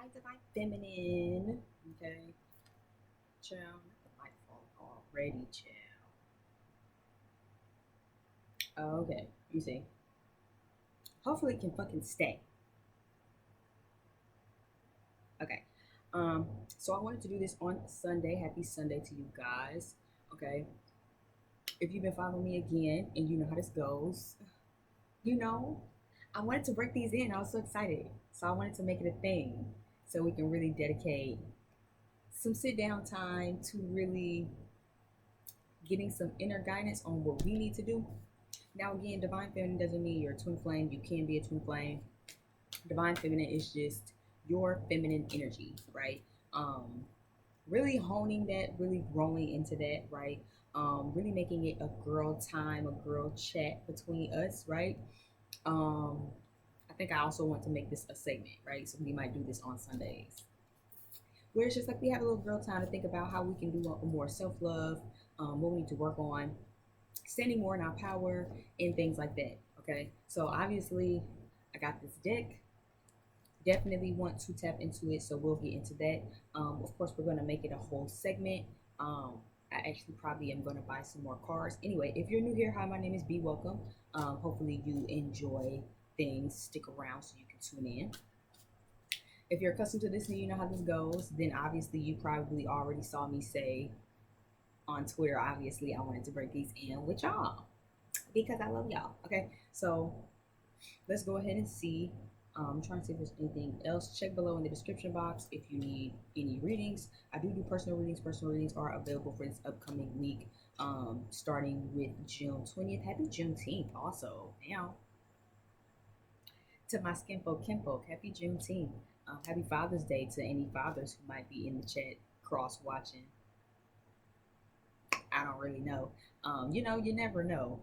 Hi, Divine Feminine. Okay, chill. Not the light fall already, chill. Okay, you see. Hopefully, it can fucking stay. Okay. So I wanted to do this on Sunday. Happy Sunday to you guys. Okay. If you've been following me again and you know how this goes, you know, I wanted to break these in. I was so excited. So I wanted to make it a thing so we can really dedicate some sit down time to really getting some inner guidance on what we need to do. Now, again, divine feminine doesn't mean you're a twin flame. You can be a twin flame. Divine feminine is just your feminine energy, right? Um, really honing that, really growing into that, right? Really making it a girl time, a girl chat between us, right? Um, I think I also want to make this a segment, right? So we might do this on Sundays, where it's just like we have a little girl time to think about how we can do more self love, what we need to work on, standing more in our power, and things like that. Okay, so obviously, I got this deck. Definitely want to tap into it, so we'll get into that. Of course, we're gonna make it a whole segment. I actually probably am gonna buy some more cards. Anyway, if you're new here, hi, my name is B. Welcome. Hopefully, you enjoy things. Stick around so you can tune in. If you're accustomed to this and you know how this goes, then obviously you probably already saw me say on Twitter. Obviously, I wanted to break these in with y'all because I love y'all. Okay, so let's go ahead and see. I'm trying to see if there's anything else. Check below in the description box if you need any readings. I do personal readings. Personal readings are available for this upcoming week, starting with June 20th. Happy Juneteenth, also. Now, to my skinfolk, kinfolk, happy Juneteenth. Happy Father's Day to any fathers who might be in the chat cross watching. I don't really know. You never know,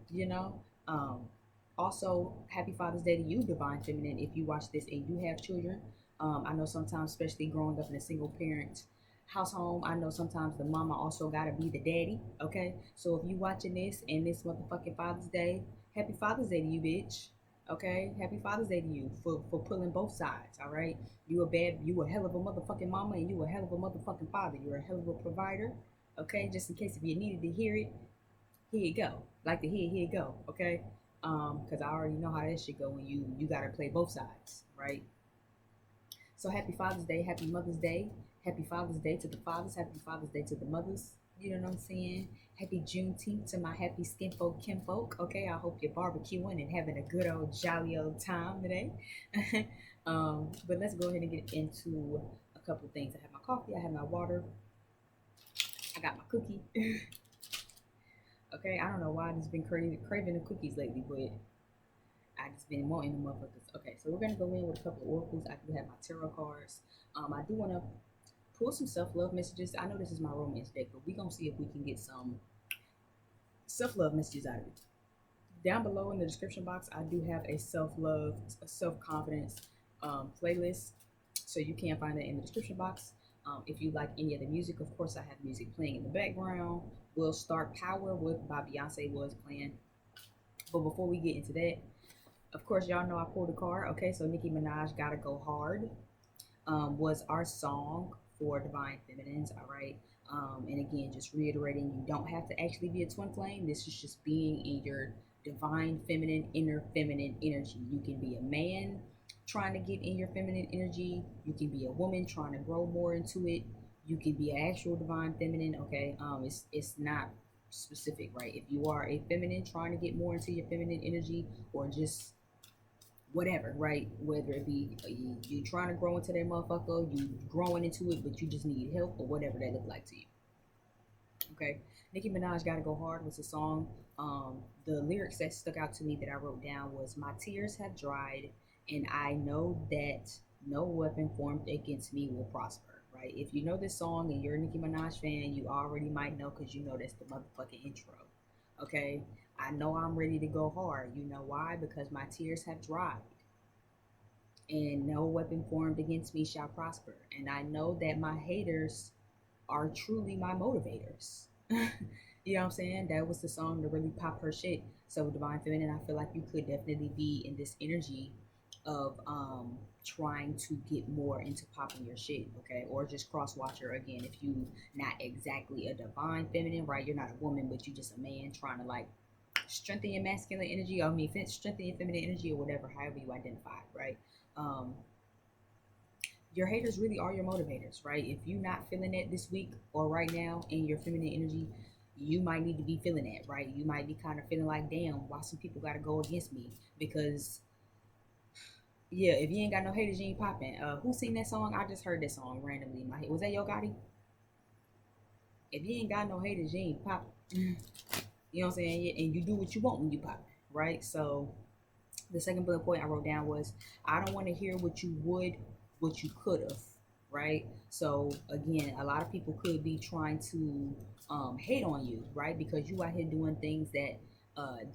Also, happy Father's Day to you, Divine Feminine, if you watch this and you have children. I know sometimes, especially growing up in a single parent household, I know sometimes the mama also gotta be the daddy. Okay, so if you watching this and this motherfucking Father's Day, happy Father's Day to you, bitch. Okay, happy Father's Day to you for pulling both sides. All right, you a hell of a motherfucking mama and you a hell of a motherfucking father. You're a hell of a provider. Okay, just in case if you needed to hear it, here you go. Like to hear, here you go. Okay, because I already know how that shit go when you gotta play both sides, right? So happy Father's Day, happy Mother's Day, happy Father's Day to the fathers, happy Father's Day to the mothers. You know what I'm saying? Happy Juneteenth to my happy skinfolk, kinfolk. Okay, I hope you're barbecuing and having a good old jolly old time today. But let's go ahead and get into a couple of things. I have my coffee, I have my water, I got my cookie. Okay, I don't know why I just been craving the cookies lately, but I just been wanting the motherfuckers. Okay, so we're gonna go in with a couple of oracles. I do have my tarot cards. I do want to pull some self love messages. I know this is my romance deck, but we gonna see if we can get some self love messages out of it. Down below in the description box, I do have a self love, self confidence playlist, so you can find that in the description box. If you like any of the music, of course, I have music playing in the background. We'll start Power with by Beyonce was playing. But before we get into that, of course, y'all know I pulled a card. Okay, so Nicki Minaj Gotta Go Hard was our song for Divine Feminines. All right. And again, just reiterating, you don't have to actually be a twin flame. This is just being in your divine feminine, inner feminine energy. You can be a man trying to get in your feminine energy. You can be a woman trying to grow more into it. You can be an actual divine feminine. Okay. It's not specific, right? If you are a feminine trying to get more into your feminine energy, or just whatever, right? Whether it be you trying to grow into that motherfucker, you growing into it, but you just need help, or whatever that look like to you. Okay, Nicki Minaj "Gotta Go Hard" was a song. The lyrics that stuck out to me that I wrote down was, "My tears have dried, and I know that no weapon formed against me will prosper." Right? If you know this song and you're a Nicki Minaj fan, you already might know because you know that's the motherfucking intro. Okay, I know I'm ready to go hard. You know why? Because my tears have dried and no weapon formed against me shall prosper. And I know that my haters are truly my motivators. You know what I'm saying? That was the song to really pop her shit. So Divine Feminine, I feel like you could definitely be in this energy of trying to get more into popping your shit, okay? Or just cross watcher again if you not exactly a divine feminine, right? You're not a woman, but you just a man trying to like strengthen your masculine energy. I mean, strengthen your feminine energy or whatever, however you identify, right? Um, your haters really are your motivators, right? If you're not feeling it this week or right now in your feminine energy, you might need to be feeling that, right? You might be kind of feeling like, damn, why some people got to go against me? Because yeah, if you ain't got no haters, you ain't popping. Who sing that song? I just heard that song randomly in my head. Was that Yo Gotti? If you ain't got no haters, you ain't popping. You know what I'm saying? Yeah, and you do what you want when you pop, right? So the second bullet point I wrote down was I don't want to hear what you would, what you could have, right? So again, a lot of people could be trying to hate on you, right? Because you out here doing things that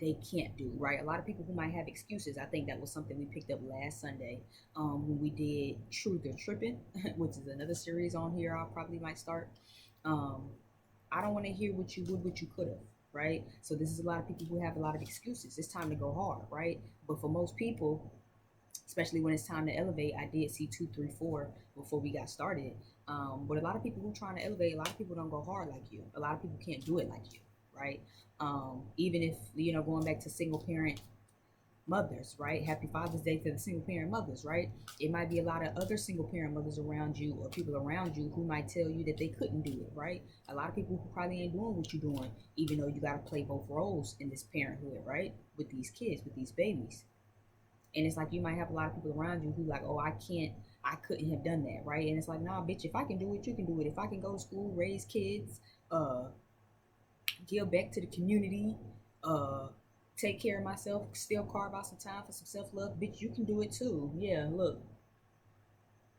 they can't do, right? A lot of people who might have excuses. I think that was something we picked up last Sunday when we did Truth or Tripping, which is another series on here. I'll probably might start. Um, I don't want to hear what you would, what you could have, right? So this is a lot of people who have a lot of excuses. It's time to go hard, right? But for most people, especially when it's time to elevate, I did see 2, 3, 4 before we got started. But a lot of people who are trying to elevate, a lot of people don't go hard like you. A lot of people can't do it like you, right? Even if going back to single parent mothers, right? Happy Father's Day to the single parent mothers, right? It might be a lot of other single parent mothers around you or people around you who might tell you that they couldn't do it, right? A lot of people who probably ain't doing what you're doing, even though you got to play both roles in this parenthood, right? With these kids, with these babies. And it's like you might have a lot of people around you who like, oh, I couldn't have done that, right? And it's like, nah, bitch, if I can do it, you can do it. If I can go to school, raise kids, uh, give back to the community, uh, take care of myself, still carve out some time for some self love. Bitch, you can do it too. Yeah, look.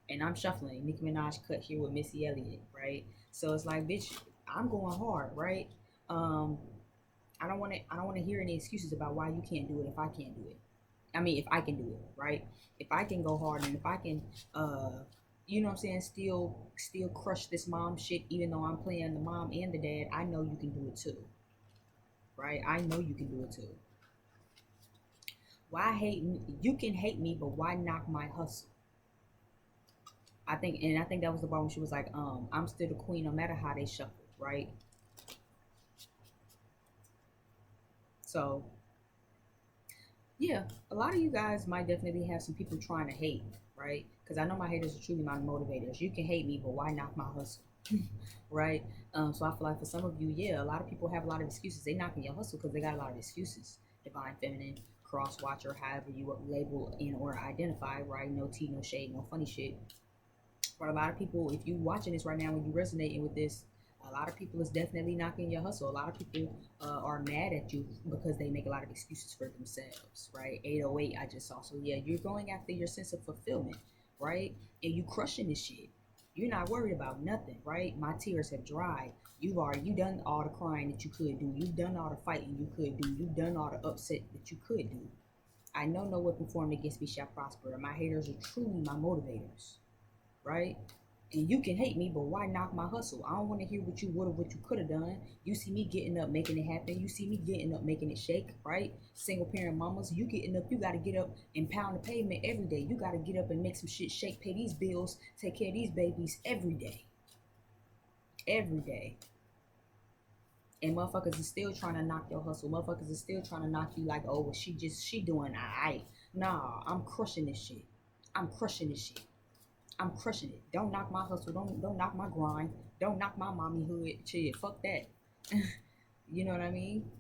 And I'm shuffling. Nicki Minaj cut here with Missy Elliott, right? So it's like, bitch, I'm going hard, right? Um, I don't want to hear any excuses about why you can't do it if I can't do it. I mean, if I can do it, right? If I can go hard and if I can you know what I'm saying, still crush this mom shit even though I'm playing the mom and the dad, I know you can do it too, right? I know you can do it too. Why hate me? You can hate me, but why knock my hustle? I think that was the part when she was like, I'm still the queen no matter how they shuffle, right? So yeah, a lot of you guys might definitely have some people trying to hate, right? Because I know my haters are truly my motivators. You can hate me, but why knock my hustle? Right? So I feel like for some of you, yeah, a lot of people have a lot of excuses. They knocking your hustle because they got a lot of excuses. Divine feminine, cross watcher, however you label in or identify, right? No tea, no shade, no funny shit. For a lot of people, if you watching this right now and you resonating with this, a lot of people is definitely knocking your hustle. A lot of people are mad at you because they make a lot of excuses for themselves, right? 808, I just saw. So yeah, you're going after your sense of fulfillment, right? And you crushing this shit. You're not worried about nothing, right? My tears have dried. You done all the crying that you could do. You've done all the fighting you could do. You've done all the upset that you could do. I know no weapon formed against me shall prosper. My haters are truly my motivators, right? And you can hate me, but why knock my hustle? I don't want to hear what you would have, what you could have done. You see me getting up, making it happen. You see me getting up, making it shake, right? Single parent mamas, you getting up, you got to get up and pound the pavement every day. You got to get up and make some shit shake, pay these bills, take care of these babies every day. Every day. And motherfuckers is still trying to knock your hustle. Motherfuckers is still trying to knock you like, oh, well, she doing all right. Nah, I'm crushing this shit. I'm crushing this shit. I'm crushing it. Don't knock my hustle. Don't knock my grind. Don't knock my mommyhood. Shit, fuck that. You know what I mean?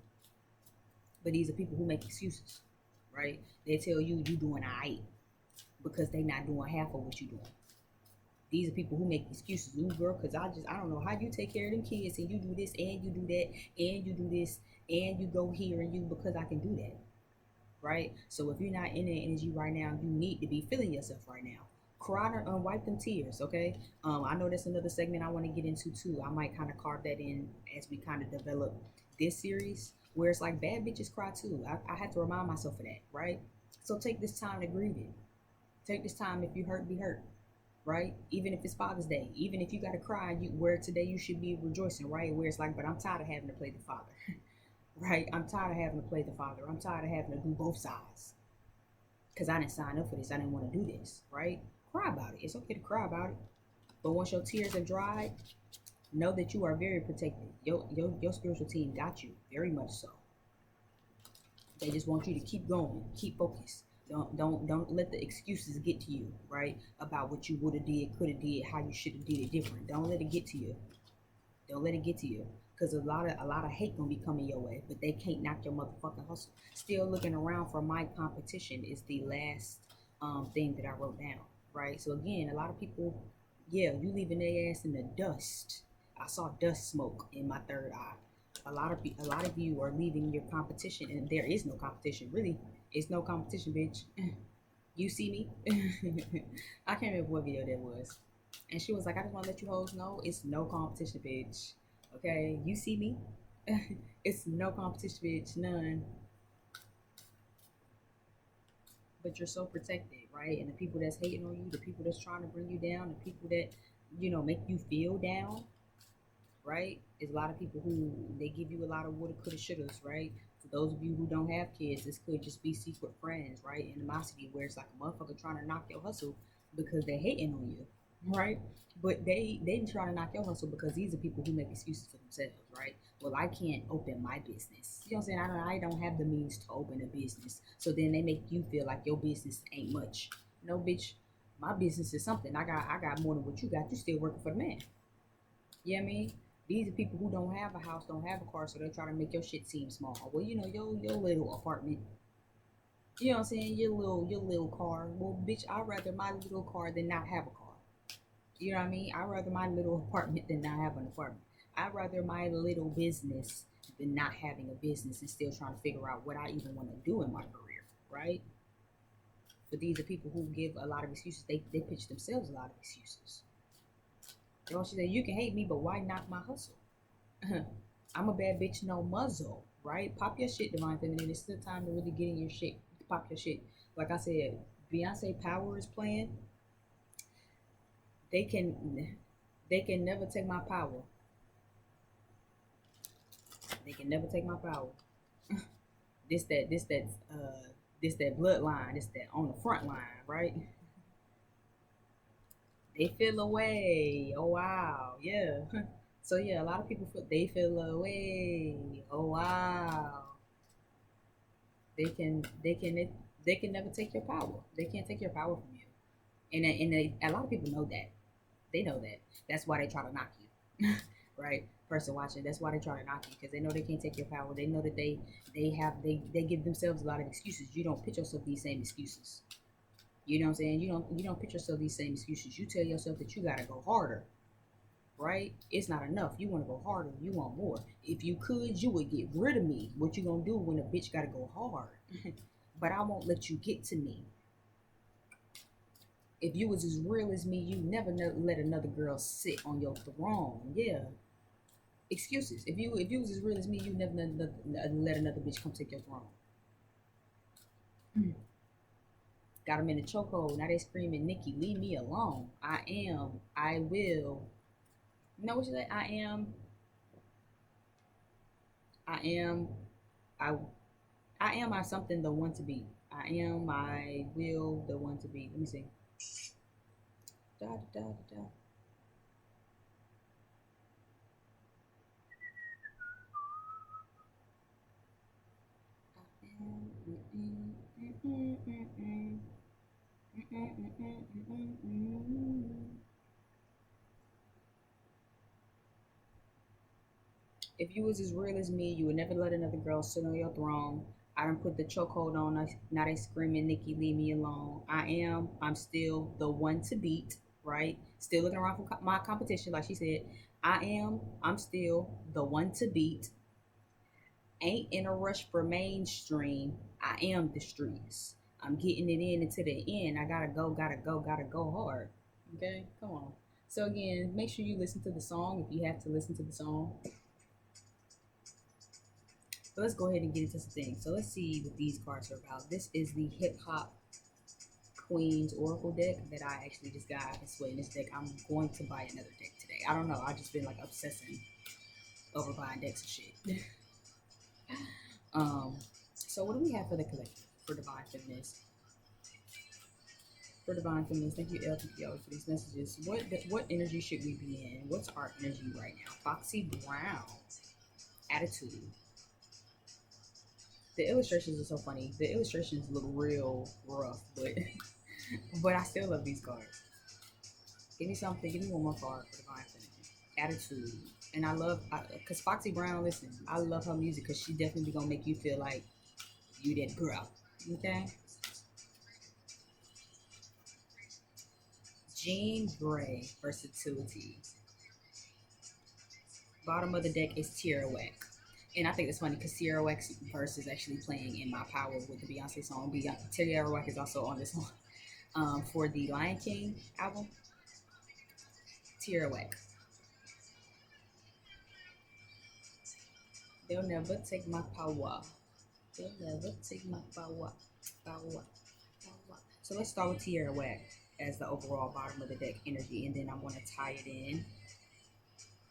But these are people who make excuses, right? They tell you doing alright because they not doing half of what you doing. These are people who make excuses. Ooh, girl, because I don't know how you take care of them kids and you do this and you do that and you do this and you go here and you because I can do that, right? So if you're not in that energy right now, you need to be feeling yourself right now. Cry and wipe them tears, okay? I know that's another segment I want to get into too. I might kind of carve that in as we kind of develop this series where it's like bad bitches cry too. I have to remind myself of that, right? So take this time to grieve it. Take this time if you hurt, be hurt, right? Even if it's Father's Day, even if you got to cry, where today you should be rejoicing, right? Where it's like, but I'm tired of having to play the father. Right? I'm tired of having to play the father. I'm tired of having to do both sides. because I didn't sign up for this. I didn't want to do this, right? Cry about it. It's okay to cry about it. But once your tears have dried, know that you are very protected. Your spiritual team got you, very much so. They just want you to keep going, keep focused. Don't let the excuses get to you, right? About what you would have did, could have did, how you should have did it different. Don't let it get to you. Don't let it get to you. Because a lot of hate gonna be coming your way, but they can't knock your motherfucking hustle. Still looking around for my competition is the last thing that I wrote down. Right. So again, a lot of people, yeah, you leaving their ass in the dust. I saw dust smoke in my third eye. A lot of you are leaving your competition, and there is no competition. Really, it's no competition, bitch. You see me? I can't remember what video that was. And she was like, I just want to let you hoes know it's no competition, bitch. Okay, you see me? It's no competition, bitch. None. But you're so protected, right? And the people that's hating on you, the people that's trying to bring you down, the people that, make you feel down, right? Is a lot of people who they give you a lot of woulda, coulda, shouldas, right? For those of you who don't have kids, this could just be secret friends, right? Animosity, where it's like a motherfucker trying to knock your hustle because they're hating on you, right? But they trying to knock your hustle because these are people who make excuses for themselves, right? Well, I can't open my business. You know what I'm saying? I don't have the means to open a business. So then they make you feel like your business ain't much. No, bitch, my business is something. I got more than what you got. You still working for the man. You know what I mean? These are people who don't have a house, don't have a car, so they try to make your shit seem small. Well, your little apartment. You know what I'm saying? Your little car. Well, bitch, I'd rather my little car than not have a car. You know what I mean? I'd rather my little apartment than not have an apartment. I'd rather my little business than not having a business and still trying to figure out what I even want to do in my career, right? But these are people who give a lot of excuses. They pitch themselves a lot of excuses. You know what she said? You can hate me, but why knock my hustle? I'm a bad bitch, no muzzle, right? Pop your shit, divine feminine. It's the time to really get in your shit. Pop your shit. Like I said, Beyonce Power is playing. They can, they can never take my power. They can never take my power. This that, this that, this that bloodline. This that on the front line, right? They feel away. Oh wow, yeah. So yeah, a lot of people feel they feel away. Oh wow. They can never take your power. They can't take your power from you. A lot of people know that. They know that. That's why they try to knock you. Right? Person watching, that's why they try to knock you because they know they can't take your power. They know that they give themselves a lot of excuses. You don't put yourself these same excuses. You know what I'm saying? You don't put yourself these same excuses. You tell yourself that you gotta go harder, right? It's not enough. You want to go harder. You want more. If you could, you would get rid of me. What you gonna do when a bitch gotta go hard? But I won't let you get to me. If you was as real as me, you never let another girl sit on your throne. Yeah. Excuses. If you was as real as me, you never let another bitch come take your throne. Got them in a chokehold. Now they screaming, Nikki, leave me alone. I am. I will. You know what you say? I am. I am. I I am I something the one to be. I am I will the one to be. Let me see. Da, da, da, da. I am, If you was as real as me, you would never let another girl sit on your throne. I done put the chokehold on us. Now they screaming, Nikki, leave me alone. I'm still the one to beat, right? Still looking around for my competition, like she said. I'm still the one to beat. Ain't in a rush for mainstream. I am the streets. I'm getting it in until the end. I gotta go hard. Okay, come on. So again, make sure you listen to the song if you have to listen to the song. So let's go ahead and get into some things. So let's see what these cards are about. This is the Hip Hop Queens Oracle deck that I actually just got. I can sweat this deck. I'm going to buy another deck today. I don't know. I just been like obsessing over buying decks of shit. So what do we have for the collective for Divine Feminist? for divine feminines. Thank you, LTPO, for these messages. What energy should we be in? What's our energy right now? Foxy Brown. Attitude. The illustrations are so funny. The illustrations look real rough, but but I still love these cards. Give me something. Give me one more card for divine feminine. Attitude. And I love, because Foxy Brown, listen, I love her music because she definitely gonna make you feel like you that girl. Okay? Jean Grey, versatility. Bottom of the deck is Tierra Whack. And I think it's funny because Tierra Whack's verse is actually playing in My Power with the Beyonce song. Tierra Whack is also on this song for the Lion King album. Tierra Whack. They'll never take my power. They'll never take my power. Power. Power. So let's start with Tierra Whack as the overall bottom of the deck energy, and then I'm going to tie it in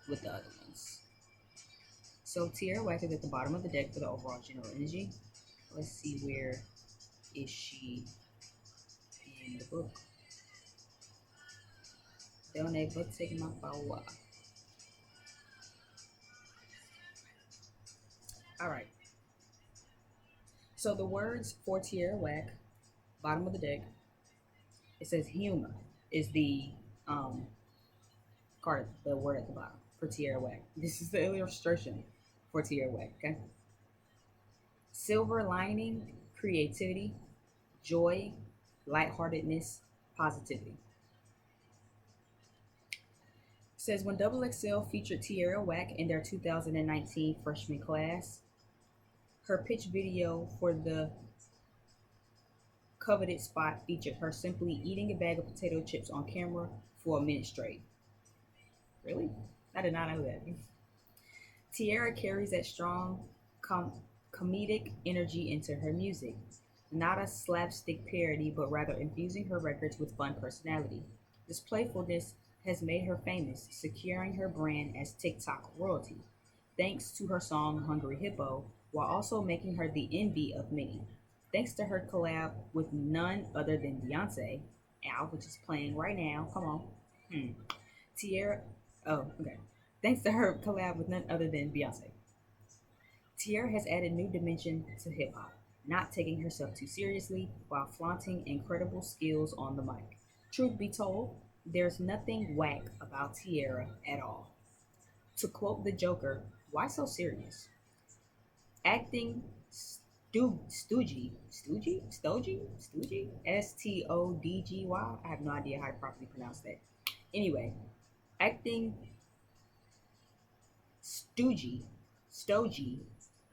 with the other ones. So Tierra Whack is at the bottom of the deck for the overall general energy. Let's see, where is she in the book? They'll never take my power. All right. So the words for Tierra Whack, bottom of the deck, it says humor is the card, the word at the bottom for Tierra Whack. This is the illustration for Tierra Whack, okay? Silver lining, creativity, joy, lightheartedness, positivity. It says when Double XL featured Tierra Whack in their 2019 freshman class, her pitch video for the coveted spot featured her simply eating a bag of potato chips on camera for a minute straight. Really? I did not know that. Tierra carries that strong comedic energy into her music. Not a slapstick parody, but rather infusing her records with fun personality. This playfulness has made her famous, securing her brand as TikTok royalty, thanks to her song Hungry Hippo, while also making her the envy of many. Thanks to her collab with none other than Beyonce, which is playing right now. Come on. Tierra, oh, okay. Thanks to her collab with none other than Beyonce, Tierra has added new dimension to hip hop, not taking herself too seriously while flaunting incredible skills on the mic. Truth be told, there's nothing whack about Tierra at all. To quote the Joker, why so serious? Acting Stodgy, Stodgy. I have no idea how to properly pronounce that. Anyway, acting Stodgy,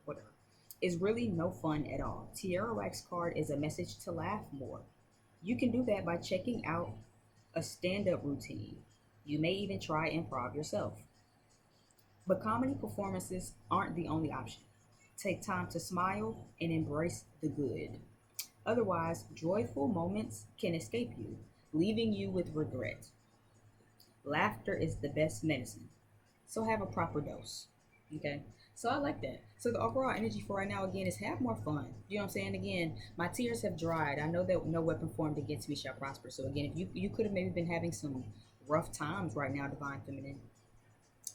whatever, is really no fun at all. Tierra Wax card is a message to laugh more. You can do that by checking out a stand-up routine. You may even try improv yourself. But comedy performances aren't the only option. Take time to smile and embrace the good. Otherwise, joyful moments can escape you, leaving you with regret. Laughter is the best medicine, so have a proper dose. Okay? So I like that. So the overall energy for right now, again, is have more fun. You know what I'm saying? Again, my tears have dried. I know that no weapon formed against me shall prosper. So again, if you could have maybe been having some rough times right now, Divine Feminine,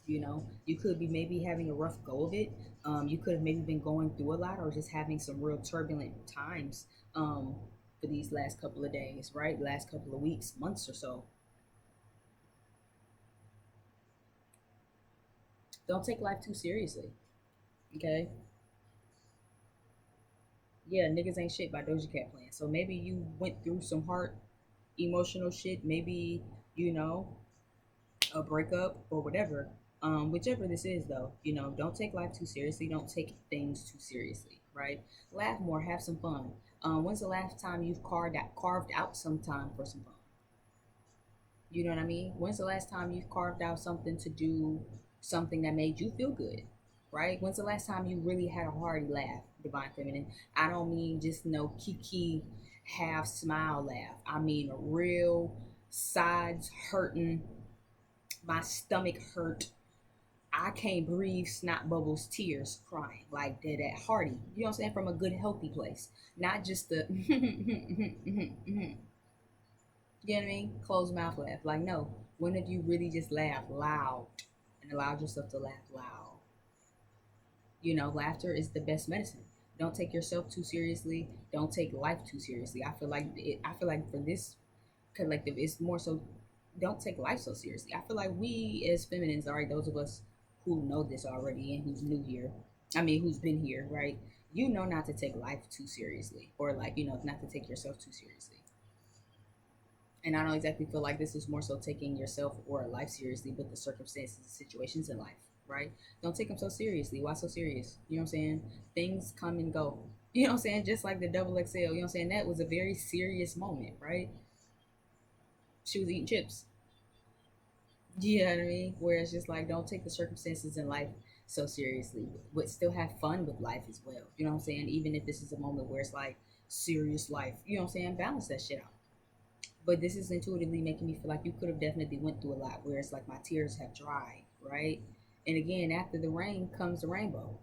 you know, you could be maybe having a rough go of it. You could have maybe been going through a lot or just having some real turbulent times for these last couple of days, right? Last couple of weeks, months or so. Don't take life too seriously, okay? Yeah, niggas ain't shit by Doja Cat playing. So maybe you went through some hard emotional shit. Maybe, you know, a breakup or whatever. Whichever this is, though, you know, don't take life too seriously. Don't take things too seriously, right? Laugh more, have some fun. When's the last time you've carved out some time for some fun? You know what I mean? When's the last time you've carved out something to do something that made you feel good? Right? When's the last time you really had a hearty laugh, Divine Feminine? I don't mean just no kiki half smile laugh. I mean a real sides hurting, my stomach hurt, I can't breathe, snot bubbles, tears, crying, like that hearty. You know what I'm saying? From a good, healthy place, not just the You know what I mean? Closed mouth laugh. Like, no. When have you really just laughed loud and allowed yourself to laugh loud? You know, laughter is the best medicine. Don't take yourself too seriously. Don't take life too seriously. I feel like for this collective, it's more so. Don't take life so seriously. I feel like we as feminines, all right, those of us who know this already and who's new here, I mean, who's been here, right? You know not to take life too seriously, or like not to take yourself too seriously. And I don't exactly feel like this is more so taking yourself or life seriously, but the circumstances and situations in life, right? Don't take them so seriously. Why so serious? You know what I'm saying? Things come and go. You know what I'm saying? Just like the double XL, you know what I'm saying? That was a very serious moment, right? She was eating chips. You know what I mean? Where it's just like, don't take the circumstances in life so seriously, but still have fun with life as well. You know what I'm saying? Even if this is a moment where it's like serious life, you know what I'm saying? Balance that shit out. But this is intuitively making me feel like you could have definitely went through a lot, where it's like my tears have dried, right? And again, after the rain comes the rainbow.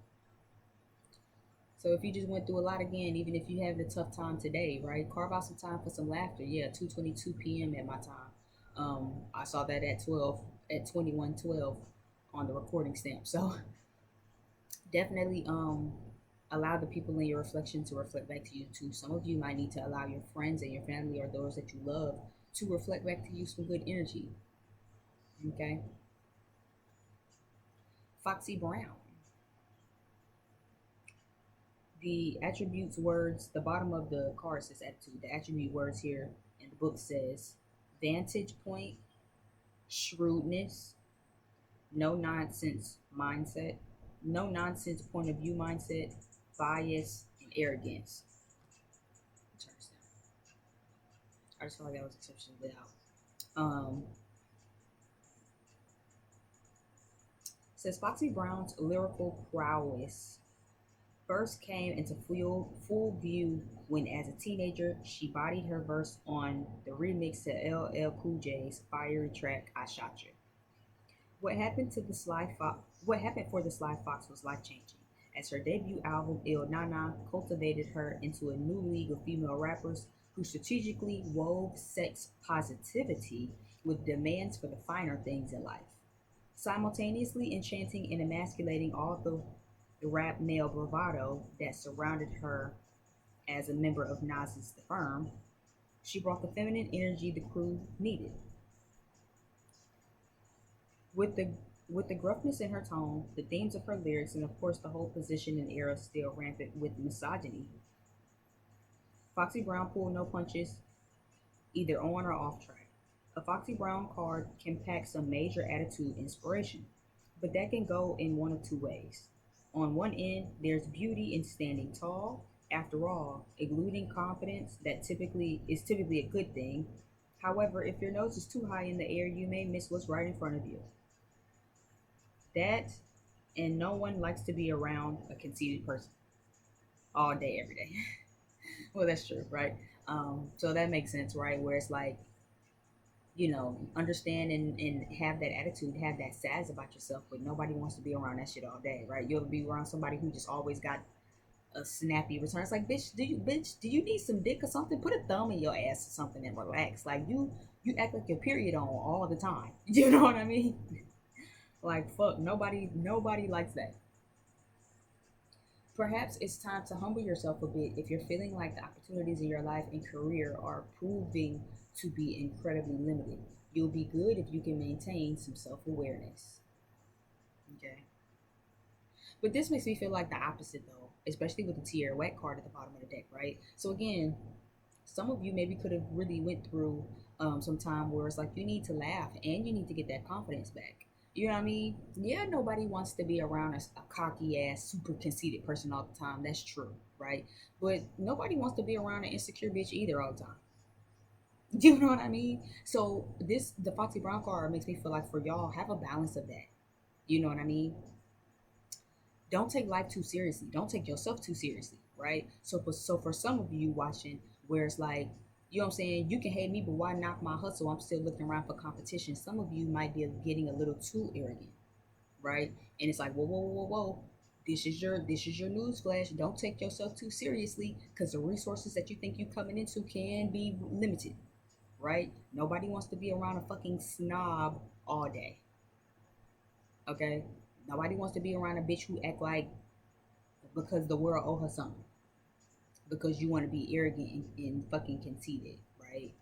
So if you just went through a lot again, even if you have a tough time today, right? Carve out some time for some laughter. Yeah, 2:22 p.m. at my time. I saw that at 21:12 on the recording stamp. So definitely allow the people in your reflection to reflect back to you too. Some of you might need to allow your friends and your family or those that you love to reflect back to you some good energy. Okay. Foxy Brown. The attributes words, the bottom of the card says attitude. The attribute words here in the book says vantage point, shrewdness, no nonsense mindset, no nonsense point of view mindset, bias, and arrogance. I just felt like that was exceptionally loud. Says Foxy Brown's lyrical prowess first came into full view when, as a teenager, she bodied her verse on the remix to LL Cool J's fiery track "I Shot You." What happened for the Sly Fox was life changing, as her debut album "Il Nana" cultivated her into a new league of female rappers who strategically wove sex positivity with demands for the finer things in life, simultaneously enchanting and emasculating all the rap male bravado that surrounded her as a member of Nas's The Firm. She brought the feminine energy the crew needed. With the gruffness in her tone, the themes of her lyrics, and of course the whole position and era still rampant with misogyny, Foxy Brown pulled no punches, either on or off track. A Foxy Brown card can pack some major attitude inspiration, but that can go in one of two ways. On one end, there's beauty in standing tall. After all, eluding confidence typically a good thing. However, if your nose is too high in the air, you may miss what's right in front of you. That and no one likes to be around a conceited person all day, every day. Well, that's true, right? So that makes sense, right? Where it's like, understand and have that attitude, have that sass about yourself, but nobody wants to be around that shit all day, right? You'll be around somebody who just always got a snappy return. It's like, bitch, do you need some dick or something? Put a thumb in your ass or something and relax. Like you act like your period on all the time. You know what I mean? Like fuck, nobody likes that. Perhaps it's time to humble yourself a bit if you're feeling like the opportunities in your life and career are proving to be incredibly limited. You'll be good if you can maintain some self awareness. Okay. But this makes me feel like the opposite though, especially with the Tierra Wet card at the bottom of the deck, right? So again, some of you maybe could have really went through some time where it's like you need to laugh and you need to get that confidence back. You know what I mean? Yeah, nobody wants to be around a cocky ass, super conceited person all the time. That's true, right? But nobody wants to be around an insecure bitch either all the time. You know what I mean? So the Foxy Brown card makes me feel like for y'all, have a balance of that. You know what I mean? Don't take life too seriously. Don't take yourself too seriously, right? So for some of you watching, where it's like, you know what I'm saying, you can hate me, but why knock my hustle? I'm still looking around for competition. Some of you might be getting a little too arrogant, right? And it's like, whoa, whoa, whoa, whoa. This is your news flash. Don't take yourself too seriously because the resources that you think you coming into can be limited, right? Nobody wants to be around a fucking snob all day. Okay? Nobody wants to be around a bitch who act like because the world owe her something. Because you want to be arrogant and fucking conceited, right?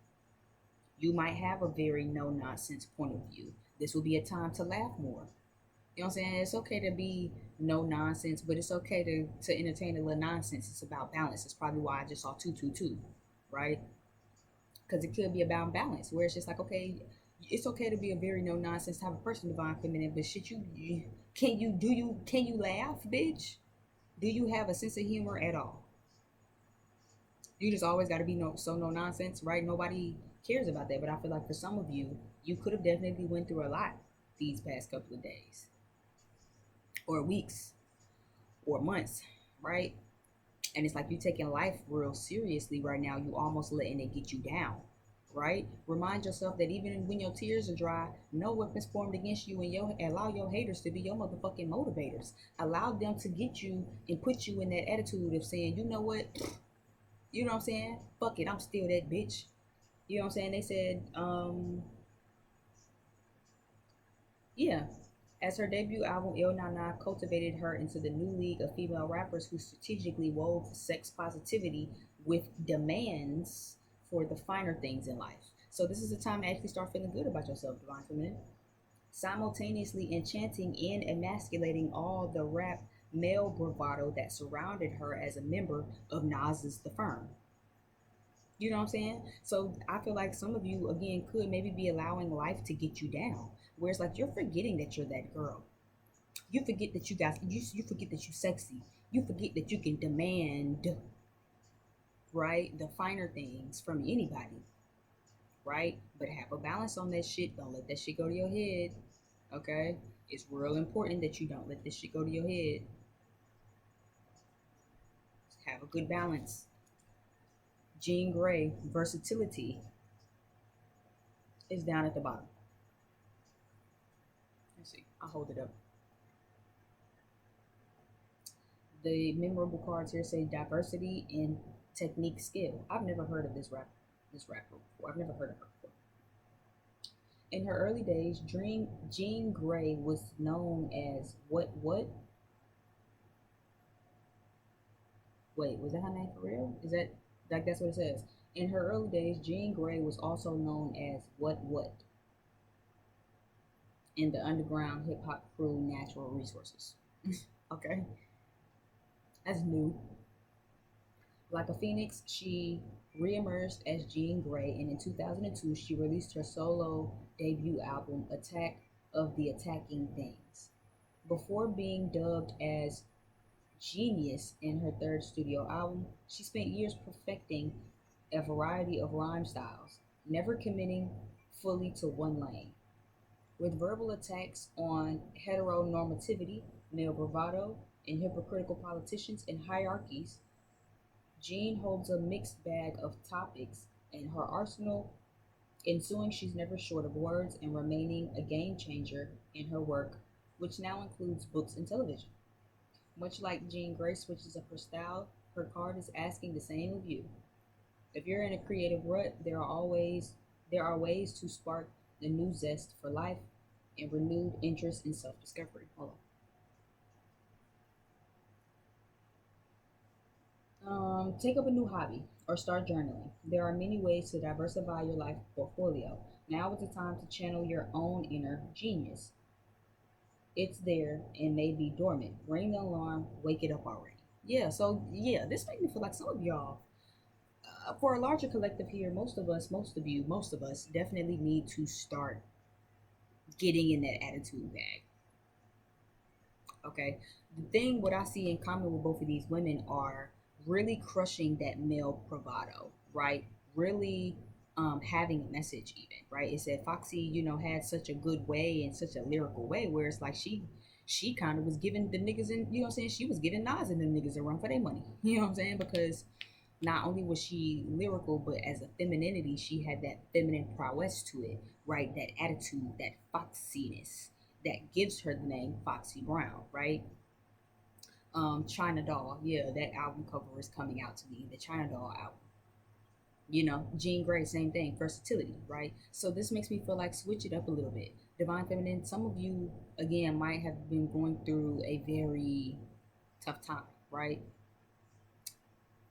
You might have a very no nonsense point of view. This will be a time to laugh more. You know what I'm saying? It's okay to be no nonsense, but it's okay to entertain a little nonsense. It's about balance. It's probably why I just saw 222, right? Because it could be about balance, where it's just like, okay, it's okay to be a very no nonsense type of person, divine feminine, but shit, can you laugh, bitch? Do you have a sense of humor at all? You just always got to be no nonsense, right? Nobody cares about that, but I feel like for some of you, you could have definitely went through a lot these past couple of days or weeks or months, right? And it's like you taking life real seriously right now. You almost letting it get you down, right? Remind yourself that even when your tears are dry, no weapons formed against you, and allow your haters to be your motherfucking motivators. Allow them to get you and put you in that attitude of saying, you know what, you know what I'm saying? Fuck it, I'm still that bitch. You know what I'm saying? They said, yeah. As her debut album, Il Nana cultivated her into the new league of female rappers who strategically wove sex positivity with demands for the finer things in life. So this is a time to actually start feeling good about yourself, Divine Feminine. Simultaneously enchanting and emasculating all the rap male bravado that surrounded her as a member of Nas's The Firm. You know what I'm saying? So I feel like some of you again could maybe be allowing life to get you down. Where it's like you're forgetting that you're that girl. You forget that you forget that you're sexy. You forget that you can demand, right, the finer things from anybody, right? But have a balance on that shit. Don't let that shit go to your head. Okay? It's real important that you don't let this shit go to your head. Have a good balance. Jean Grey, versatility is down at the bottom. Let's see. I'll hold it up. The memorable cards here say diversity and technique skill. I've never heard of this rapper before. I've never heard of her before. In her early days, Jean Grey was known as what? Wait, was that her name for real? Is that like that's what it says? In her early days, Jean Grey was also known as what in the underground hip hop crew Natural Resources. Okay, that's new. Like a phoenix, she reemerged as Jean Grey, and in 2002, she released her solo debut album, Attack of the Attacking Things. Before being dubbed as Genius in her third studio album, she spent years perfecting a variety of rhyme styles, never committing fully to one lane. With verbal attacks on heteronormativity, male bravado, and hypocritical politicians and hierarchies, Jean holds a mixed bag of topics in her arsenal, ensuing she's never short of words and remaining a game changer in her work, which now includes books and television. Much like Jean Grey switches up her style, her card is asking the same of you. If you're in a creative rut, there are ways to spark the new zest for life and renewed interest in self-discovery. Hold on. Take up a new hobby or start journaling. There are many ways to diversify your life portfolio. Now is the time to channel your own inner genius. It's there and may be dormant. Ring the alarm, wake it up already. Yeah, so yeah, this makes me feel like some of y'all, for a larger collective here, most of you, most of us definitely need to start getting in that attitude bag. Okay. The thing, what I see in common with both of these women are really crushing that male bravado, right? Really having a message, even, right? It said Foxy, had such a good way and such a lyrical way where it's like she kind of was giving the niggas and you know what I'm saying? She was giving Nas and them niggas a run for their money. You know what I'm saying? Because not only was she lyrical, but as a femininity, she had that feminine prowess to it, right? That attitude, that foxiness that gives her the name Foxy Brown, right? China Doll, yeah, that album cover is coming out to me, the China Doll album. Jean Grey, same thing, versatility, right? So this makes me feel like switch it up a little bit. Divine Feminine, some of you, again, might have been going through a very tough time, right?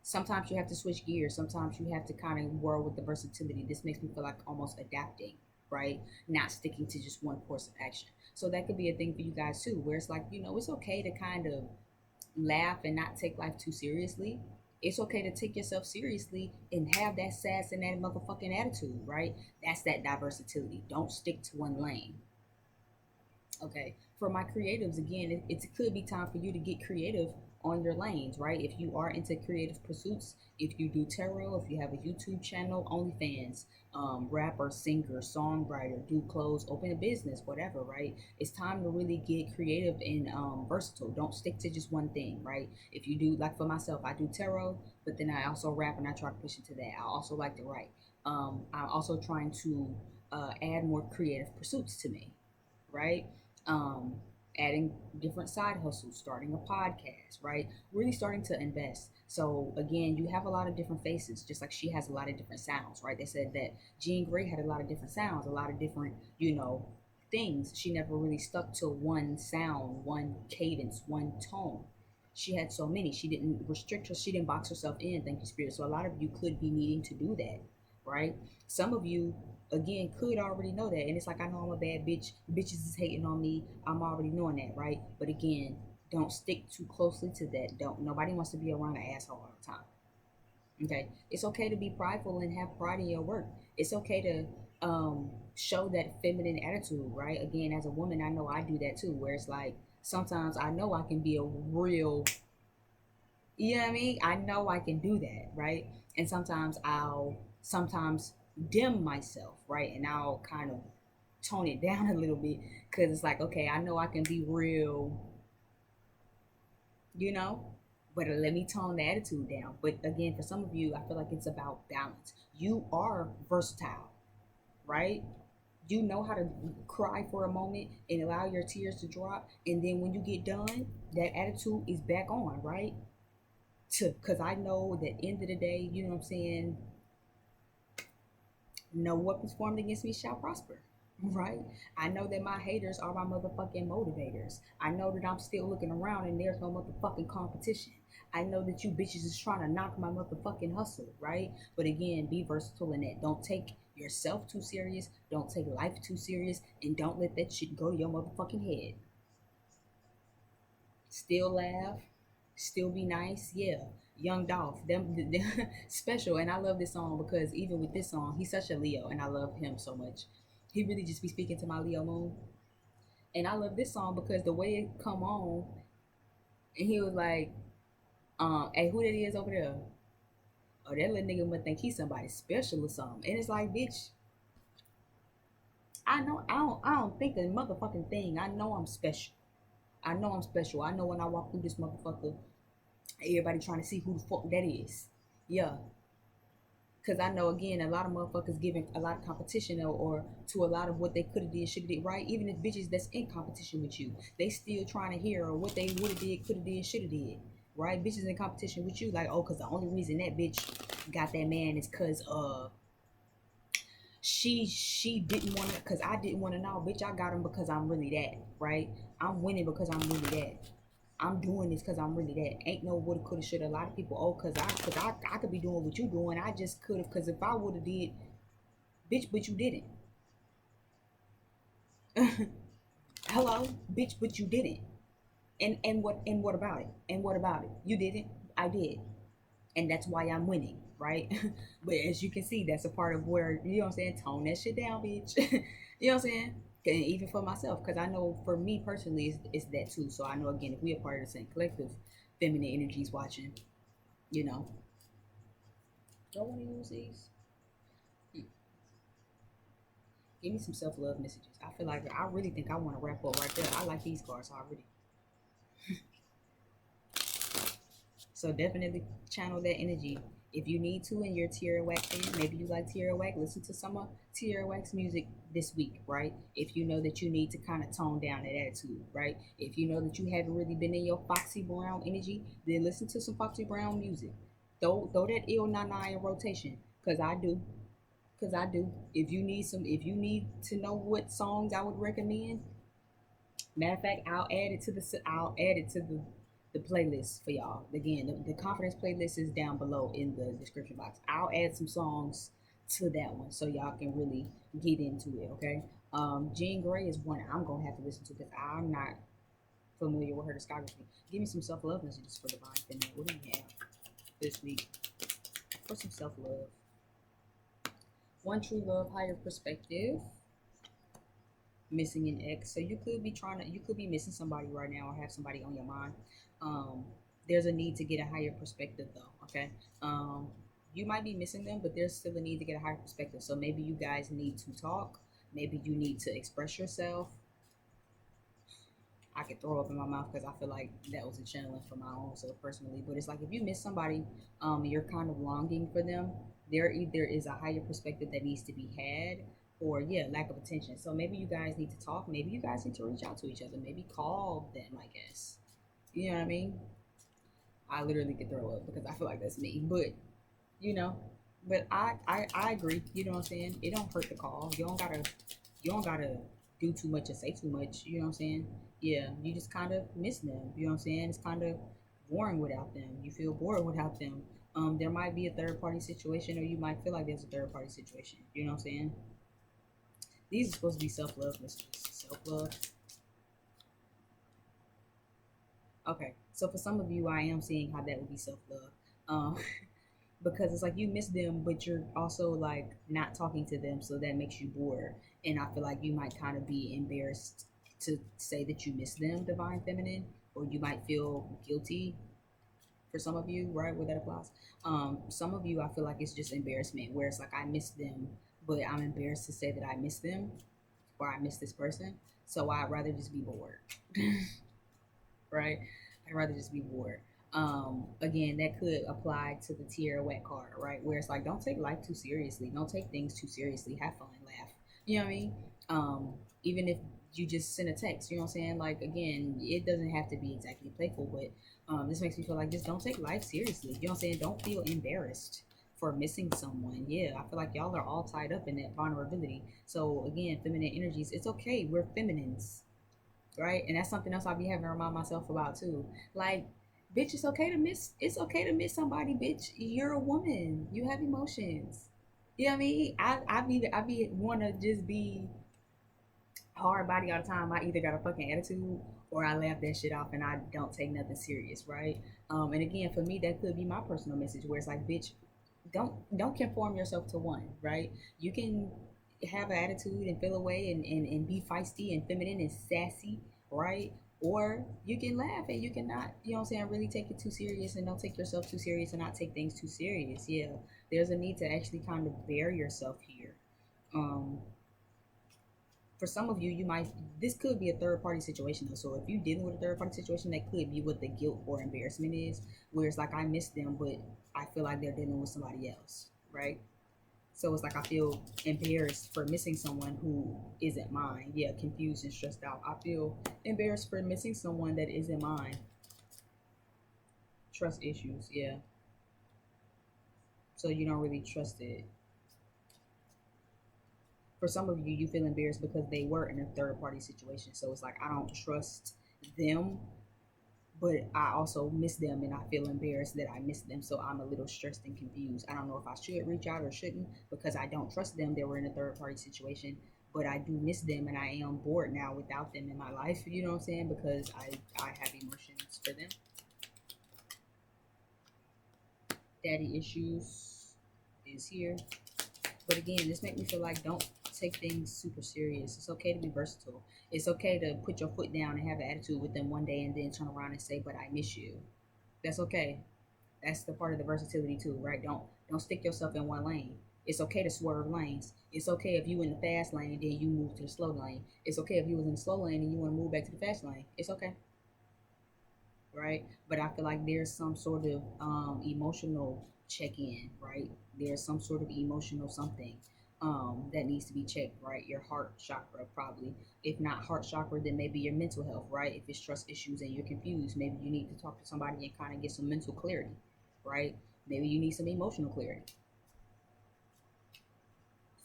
Sometimes you have to switch gears. Sometimes you have to kind of whirl with the versatility. This makes me feel like almost adapting, right? Not sticking to just one course of action. So that could be a thing for you guys too, where it's like, it's okay to kind of laugh and not take life too seriously. It's okay to take yourself seriously and have that sass and that motherfucking attitude, right? That's that versatility. Don't stick to one lane. Okay. For my creatives, again, it could be time for you to get creative on your lanes, right? If you are into creative pursuits, if you do tarot, if you have a YouTube channel, OnlyFans, rapper, singer, songwriter, do clothes, open a business, whatever, right? It's time to really get creative and versatile. Don't stick to just one thing, right? If you do, like for myself, I do tarot, but then I also rap and I try to push into that. I also like to write. I'm also trying to add more creative pursuits to me, right? Um, Adding different side hustles, starting a podcast, right? Really starting to invest. So again, you have a lot of different faces, just like she has a lot of different sounds, right? They said that Jean Grey had a lot of different sounds, a lot of different, things. She never really stuck to one sound, one cadence, one tone. She had so many. She didn't restrict her. She didn't box herself in. Thank you, Spirit. So a lot of you could be needing to do that, right? Some of you again could already know that, and it's like, I know I'm a bad bitch, bitches is hating on me, I'm already knowing that, right? But again, don't stick too closely to that. Don't Nobody wants to be around an asshole all the time. Okay, it's okay to be prideful and have pride in your work. It's okay to show that feminine attitude, right? Again, as a woman, I know I do that too, where it's like sometimes I know I can be a real, you know what I mean? I know I can do that, right? And sometimes I'll sometimes dim myself, right? And I'll kind of tone it down a little bit because it's like, okay, I know I can be real, you know, but let me tone the attitude down. But again, for some of you, I feel like it's about balance. You are versatile, right? You know how to cry for a moment and allow your tears to drop. And then when you get done, that attitude is back on, right? Because I know that end of the day, you know what I'm saying, no weapons formed against me shall prosper. Right? I know that my haters are my motherfucking motivators. I know that I'm still looking around and there's no motherfucking competition. I know that you bitches is trying to knock my motherfucking hustle, right? But again, be versatile in that. Don't take yourself too serious. Don't take life too serious. And don't let that shit go to your motherfucking head. Still laugh, still be nice. Yeah, Young Dolph, them special. And I love this song because even with this song, he's such a Leo, and I love him so much. He really just be speaking to my Leo moon. And I love this song because the way it come on, and he was like, "Hey, who that is over there? Oh, that little nigga must think he's somebody special or something." And it's like, bitch, I know I don't think a motherfucking thing. I know I'm special. I know I'm special. I know when I walk through this motherfucker, everybody trying to see who the fuck that is. Yeah. Cause I know again a lot of motherfuckers giving a lot of competition or to a lot of what they could have did, should have did, right? Even if bitches that's in competition with you, they still trying to hear or what they would have did, could have did, should have did, right? Bitches in competition with you, like, oh, cause the only reason that bitch got that man is cause she didn't want to, cause I didn't want to know, bitch. I got him because I'm really that, right? I'm winning because I'm really that. I'm doing this because I'm really that. Ain't no woulda, coulda, shoulda. A lot of people, oh, cause I could be doing what you doing. I just could have, cause if I woulda did, bitch, but you didn't. Hello, bitch, but you didn't. And what about it? And what about it? You didn't. I did, and that's why I'm winning, right? But as you can see, that's a part of where, you know what I'm saying. Tone that shit down, bitch. You know what I'm saying? And even for myself, because I know for me personally, it's that too. So I know again, if we are part of the same collective, feminine energies watching, you know. Do I want to use these? Hmm. Give me some self love messages. I feel like I really think I want to wrap up right there. I like these cards already. So definitely channel that energy. If you need to and you're a Tierra Whack fan, maybe you like Tierra Whack, listen to some of Tierra Whack's music this week, right? If you know that you need to kind of tone down that attitude, right? If you know that you haven't really been in your Foxy Brown energy, then listen to some Foxy Brown music. Throw that ill nana in rotation. Cause I do. Cause I do. If you need to know what songs I would recommend, matter of fact, I'll add it to the playlist for y'all. Again, the confidence playlist is down below in the description box. I'll add some songs to that one so y'all can really get into it. Okay. Jean Grey is one I'm gonna have to listen to because I'm not familiar with her discography. Give me some self love messages for Divine Feminine. What do you have this week for some self love? One true love, higher perspective, missing an ex. So you could be missing somebody right now or have somebody on your mind. Um, there's a need to get a higher perspective though. Okay. You might be missing them, but there's still a need to get a higher perspective. So maybe you guys need to talk. Maybe you need to express yourself. I could throw up in my mouth because I feel like that was a channeling for my own self personally. But it's like if you miss somebody, you're kind of longing for them. There either is a higher perspective that needs to be had, or yeah, lack of attention. So maybe you guys need to talk. Maybe you guys need to reach out to each other. Maybe call them. I guess. You know what I mean? I literally could throw up because I feel like that's me. But you know, but I agree. You know what I'm saying? It don't hurt to call. You don't gotta do too much or say too much. You know what I'm saying? Yeah, you just kind of miss them. You know what I'm saying? It's kind of boring without them. You feel bored without them. There might be a third party situation, or you might feel like there's a third party situation. You know what I'm saying? These are supposed to be self love messages. Self love. Okay, so for some of you, I am seeing how that would be self love. Um, because it's like you miss them, but you're also like not talking to them, so that makes you bored. And I feel like you might kind of be embarrassed to say that you miss them, Divine Feminine, or you might feel guilty for some of you, right? Where that applies. Some of you, I feel like it's just embarrassment, where it's like I miss them, but I'm embarrassed to say that I miss them or I miss this person. So I'd rather just be bored, right? I'd rather just be bored. Again, that could apply to the Tierra Wet card, right? Where it's like, don't take life too seriously. Don't take things too seriously. Have fun, laugh. You know what I mean? Even if you just send a text, you know what I'm saying? Like, again, it doesn't have to be exactly playful, but this makes me feel like just don't take life seriously. You know what I'm saying? Don't feel embarrassed for missing someone. Yeah, I feel like y'all are all tied up in that vulnerability. So, again, feminine energies, it's okay. We're feminines, right? And that's something else I'll be having to remind myself about too. Like, bitch, it's okay to miss. It's okay to miss somebody, bitch. You're a woman. You have emotions. You know what I mean? I be wanna just be hard body all the time. I either got a fucking attitude or I laugh that shit off and I don't take nothing serious, right? And again, for me, that could be my personal message where it's like, bitch, don't conform yourself to one, right? You can have an attitude and feel away and be feisty and feminine and sassy, right? Or you can laugh and you cannot, you know what I'm saying, really take it too serious and don't take yourself too serious and not take things too serious. Yeah. There's a need to actually kind of bear yourself here. Um, for some of you, you might this could be a third party situation though. So if you're dealing with a third party situation, that could be what the guilt or embarrassment is, where it's like I miss them, but I feel like they're dealing with somebody else, right? So it's like I feel embarrassed for missing someone who isn't mine. Yeah, confused and stressed out. I feel embarrassed for missing someone that isn't mine. Trust issues, yeah. So you don't really trust it. For some of you, you feel embarrassed because they were in a third party situation. So it's like I don't trust them, but I also miss them and I feel embarrassed that I miss them. So I'm a little stressed and confused. I don't know if I should reach out or shouldn't because I don't trust them. They were in a third party situation, but I do miss them and I am bored now without them in my life. You know what I'm saying? Because I have emotions for them. Daddy issues is here. But again, this make me feel like don't take things super serious. It's okay to be versatile. It's okay to put your foot down and have an attitude with them one day and then turn around and say, "But I miss you." That's okay. That's the part of the versatility too, right? Don't stick yourself in one lane. It's okay to swerve lanes. It's okay if you in the fast lane and then you move to the slow lane. It's okay if you was in the slow lane and you want to move back to the fast lane. It's okay, right? But I feel like there's some sort of emotional check in, right? There's some sort of emotional something that needs to be checked, right? Your heart chakra, probably. If not heart chakra, then maybe your mental health, right? If it's trust issues and you're confused, maybe you need to talk to somebody and kind of get some mental clarity, right? Maybe you need some emotional clarity.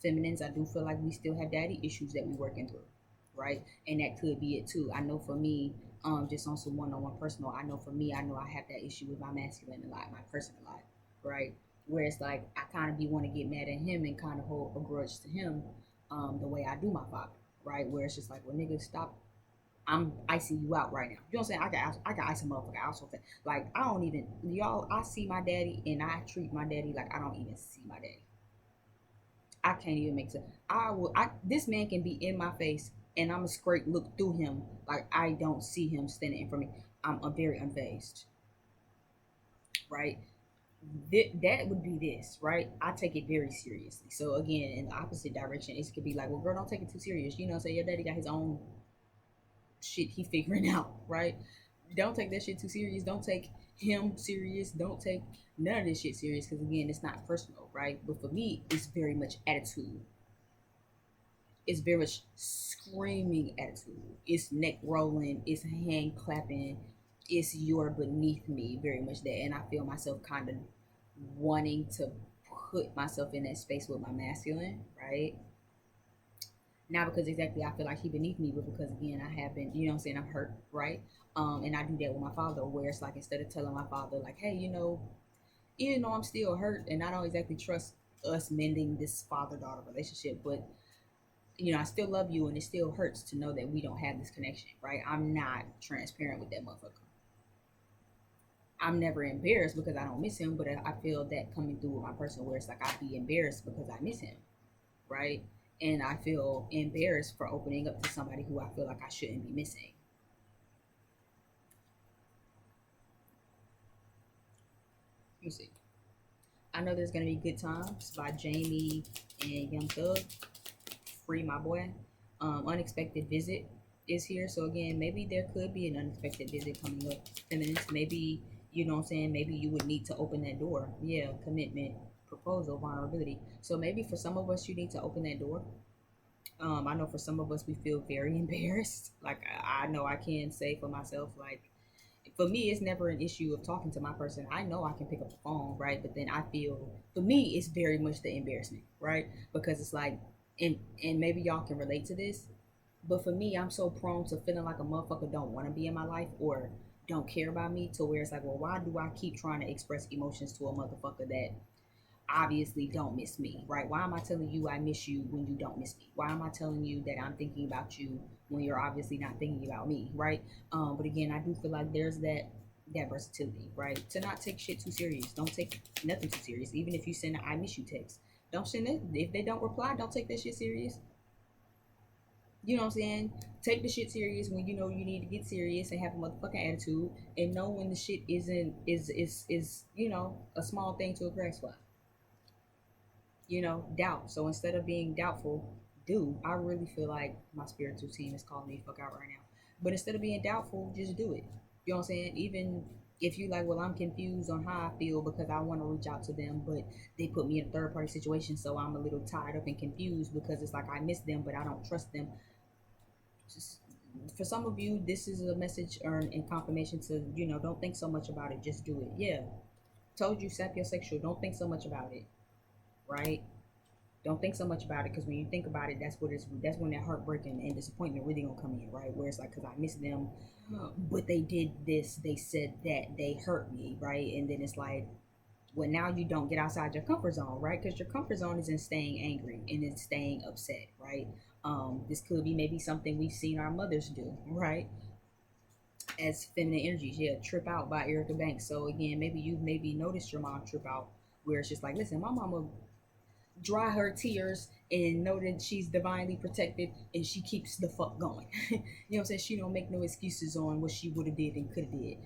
Feminines, I do feel like we still have daddy issues that we're working through, right? And that could be it too. I know for me, just on some one-on-one personal, I know for me, I know I have that issue with my masculine a lot, my person a lot, right? Where it's like I kind of be want to get mad at him and kind of hold a grudge to him, the way I do my father, right? Where it's just like, well, nigga, stop. I'm icing you out right now. You know what I'm saying? I can ice a motherfucker out so fast. Like I don't even y'all. I see my daddy and I treat my daddy like I don't even see my daddy. I can't even make sense. I will. I This man can be in my face and I'm a straight look through him like I don't see him standing in front of me. I'm a very unfazed, right? That would be this, right? I take it very seriously. So again, in the opposite direction, it could be like, well, girl, don't take it too serious. You know, say your daddy got his own shit he figuring out, right? Don't take that shit too serious. Don't take him serious. Don't take none of this shit serious because again, it's not personal, right? But for me, it's very much attitude. It's very much screaming attitude. It's neck rolling. It's hand clapping. It's you're beneath me. Very much that, and I feel myself kind of wanting to put myself in that space with my masculine, right? Not because exactly I feel like he beneath me, but because again I have been, you know what I'm saying, I'm hurt, right? And I do that with my father, where it's like instead of telling my father like, hey, even though I'm still hurt and I don't exactly trust us mending this father daughter relationship, but I still love you and it still hurts to know that we don't have this connection, right? I'm not transparent with that motherfucker. I'm never embarrassed because I don't miss him, but I feel that coming through with my person where it's like I'd be embarrassed because I miss him, right? And I feel embarrassed for opening up to somebody who I feel like I shouldn't be missing. Let me see. I know there's gonna be good times by Jamie and Young Thug. Free my boy. Unexpected visit is here. So again, maybe there could be an unexpected visit coming up. Feminines, maybe you know what I'm saying. Maybe you would need to open that door. Yeah, commitment, proposal, vulnerability. So maybe for some of us, you need to open that door. I know for some of us, we feel very embarrassed. Like I know I can say for myself, like for me, it's never an issue of talking to my person. I know I can pick up the phone, right? But then I feel, for me, it's very much the embarrassment, right? Because it's like, and maybe y'all can relate to this, but for me, I'm so prone to feeling like a motherfucker don't want to be in my life or don't care about me to where it's like, well, why do I keep trying to express emotions to a motherfucker that obviously don't miss me, right? Why am I telling you I miss you when you don't miss me? Why am I telling you that I'm thinking about you when you're obviously not thinking about me, right? But again, I do feel like there's that versatility, right? To not take shit too serious. Don't take nothing too serious. Even if you send an I miss you text, don't send it. If they don't reply, don't take that shit serious. You know what I'm saying? Take the shit serious when you know you need to get serious and have a motherfucking attitude, and know when the shit isn't is a small thing to a grass fly. Doubt. So instead of being doubtful, do. I really feel like my spiritual team is calling me fuck out right now. But instead of being doubtful, just do it. You know what I'm saying? Even if you like, well, I'm confused on how I feel because I want to reach out to them, but they put me in a third party situation, so I'm a little tired up and confused because it's like I miss them, but I don't trust them. Just for some of you, this is a message earned in confirmation to, don't think so much about it, just do it. Yeah. Told you, sapiosexual, don't think so much about it, right? Don't think so much about it because when you think about it, that's when that heartbreak and disappointment really gonna come in, right? Where it's like, because I miss them, but they did this, they said that, they hurt me, right? And then it's like, well, now you don't get outside your comfort zone, right? Because your comfort zone is in staying angry and in staying upset, right? This could be maybe something we've seen our mothers do, right? As feminine energies, yeah, Trip Out by Erica Banks. So again, maybe you've maybe noticed your mom trip out, where it's just like, listen, my mama dry her tears and know that she's divinely protected and she keeps the fuck going. You know what I'm saying? She don't make no excuses on what she would have did and could have did.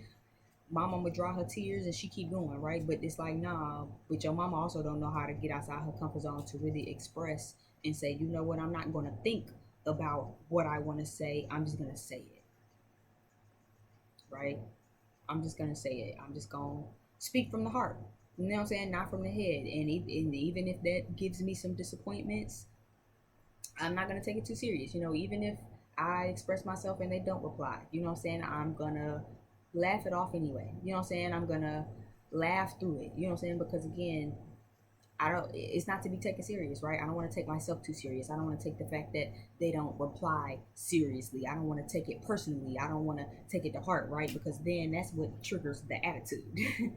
My mama dry her tears and she keep going, right? But it's like, nah, but your mama also don't know how to get outside her comfort zone to really express and say, you know what, I'm not gonna think about what I wanna say, I'm just gonna say it, right? I'm just gonna say it. I'm just gonna speak from the heart. You know what I'm saying? Not from the head. And even if that gives me some disappointments, I'm not gonna take it too serious. Even if I express myself and they don't reply, you know what I'm saying? I'm gonna laugh it off anyway. You know what I'm saying? I'm gonna laugh through it. You know what I'm saying? Because again, it's not to be taken serious, right? I don't want to take myself too serious. I don't want to take the fact that they don't reply seriously. I don't want to take it personally. I don't want to take it to heart, right? Because then that's what triggers the attitude,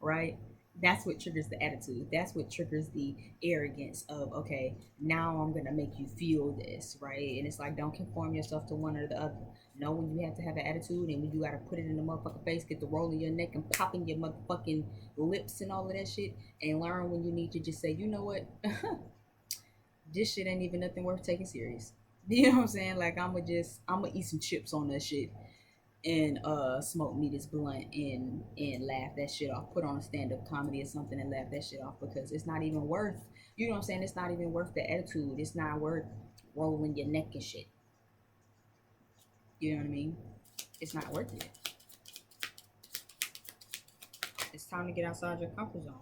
right? That's what triggers the attitude. That's what triggers the arrogance of, okay, now I'm gonna make you feel this, right? And it's like, don't conform yourself to one or the other. Know when you have to have an attitude, and when you gotta put it in the motherfucking face, get the roll in your neck and popping your motherfucking lips and all of that shit, and learn when you need to just say, you know what, this shit ain't even nothing worth taking serious. You know what I'm saying? Like I'ma eat some chips on that shit and smoke me this blunt and laugh that shit off. Put on a stand up comedy or something and laugh that shit off because it's not even worth. You know what I'm saying? It's not even worth the attitude. It's not worth rolling your neck and shit. You know what I mean? It's not worth it. It's time to get outside your comfort zone.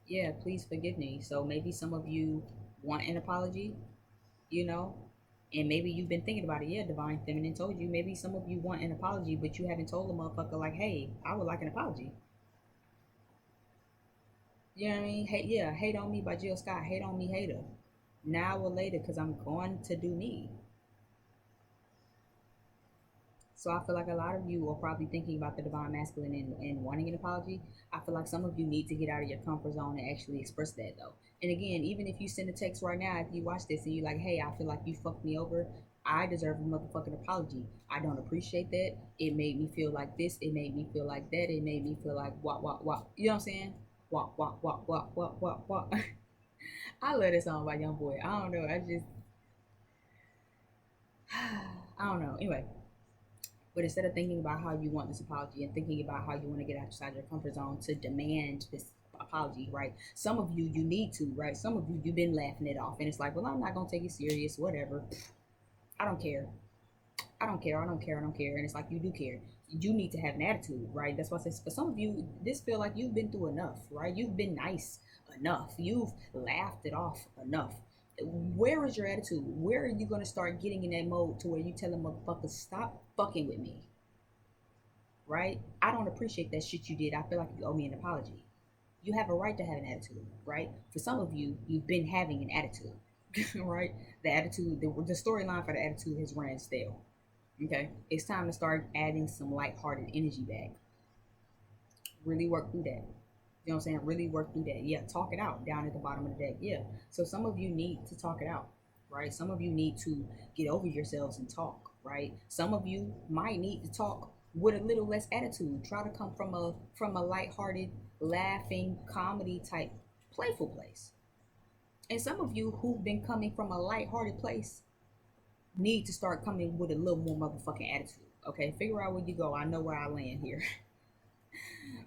Yeah, please forgive me. So maybe some of you want an apology, you know, and maybe you've been thinking about it. Yeah, Divine Feminine told you. Maybe some of you want an apology, but you haven't told the motherfucker like, hey, I would like an apology. You know what I mean? Hey, yeah, Hate on Me by Jill Scott. Hate on Me, hater. Now or later, because I'm going to do me. So I feel like a lot of you are probably thinking about the divine masculine and wanting an apology. I feel like some of you need to get out of your comfort zone and actually express that though. And again, even if you send a text right now, if you watch this and you're like, hey, I feel like you fucked me over, I deserve a motherfucking apology. I don't appreciate that. It made me feel like this. It made me feel like that. It made me feel like what. You know what I'm saying? What. I love this song by Young Boy. I don't know. I don't know. Anyway, but instead of thinking about how you want this apology and thinking about how you want to get outside your comfort zone to demand this apology, right? Some of you need to, right? Some of you, you've been laughing it off, and it's like, well, I'm not gonna take it serious, whatever. I don't care. I don't care. I don't care. I don't care. And it's like you do care. You need to have an attitude, right? That's why I say for some of you, this feel like you've been through enough, right? You've been nice enough. You've laughed it off enough. Where is your attitude? Where are you gonna start getting in that mode to where you tell them motherfuckers stop fucking with me? Right? I don't appreciate that shit you did. I feel like you owe me an apology. You have a right to have an attitude, right? For some of you, you've been having an attitude, right? The attitude, the storyline for the attitude has ran stale. Okay, it's time to start adding some lighthearted energy back. Really work through that. You know what I'm saying? Really work through that. Yeah, talk it out down at the bottom of the deck. Yeah. So some of you need to talk it out, right? Some of you need to get over yourselves and talk, right? Some of you might need to talk with a little less attitude. Try to come from a lighthearted, laughing, comedy type, playful place. And some of you who've been coming from a lighthearted place need to start coming with a little more motherfucking attitude. Okay, figure out where you go. I know where I land here.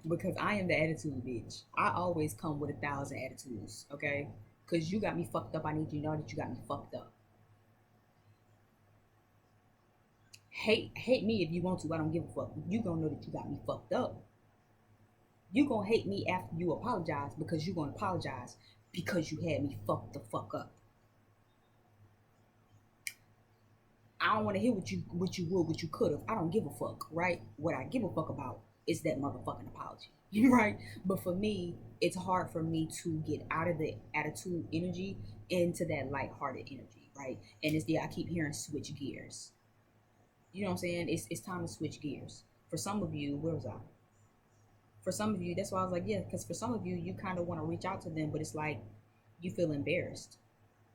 Because I am the attitude bitch. I always come with 1,000 attitudes, okay? Because you got me fucked up. I need you to know that you got me fucked up. Hate me if you want to. I don't give a fuck. You gonna know that you got me fucked up. You gonna hate me after you apologize because you gonna apologize because you had me fucked the fuck up. I don't want to hear what you would, what you could have. I don't give a fuck, right? What I give a fuck about is that motherfucking apology, right? But for me, it's hard for me to get out of the attitude energy into that lighthearted energy, right? And it's I keep hearing switch gears. You know what I'm saying? It's time to switch gears. For some of you, where was I? For some of you, that's why I was like, yeah, because for some of you, you kind of want to reach out to them, but it's like you feel embarrassed,